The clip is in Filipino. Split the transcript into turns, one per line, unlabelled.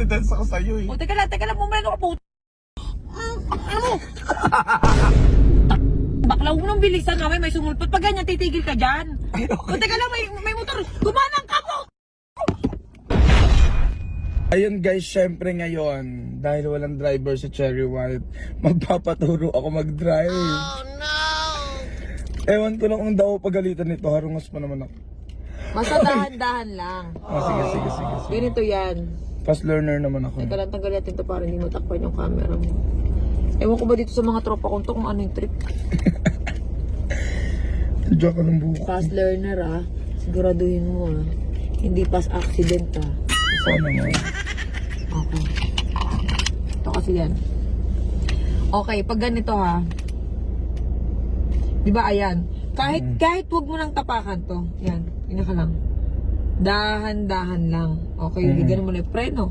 Natitense ako sa'yo eh.
O, teka lang, bumalik ako po. Ano mo? Bakla, huwag nang bilisan nga, may sumulpot. Pag ganyan, titigil ka dyan.
Ay, okay.
O, teka lang, may motor. Gumanang ka mo!
Ayun guys, syempre ngayon, dahil walang driver sa Cherry White, magpapaturo ako mag-drive. Oh no! Ewan ko lang kung daw pagalitan nito, harungas pa naman ako.
Basta dahan-dahan lang.
Sige.
Ganito yan.
Fast learner naman ako.
Teka lang, tanggalin natin ito para hindi matakpan yung camera mo. Ewan ko ba dito sa mga tropa kong to kung ano yung trip.
Diyan ka ng buko.
Fast learner ah. Siguraduhin mo ah. Hindi fast accident ah.
Sana mo.
Okay. Ito kasi yan. Okay, pag ganito ha. Diba ayan. Kahit wag mo nang tapakan to. Yan, pinaka lang. Dahan-dahan lang. Okay, ganun mo na yung preno.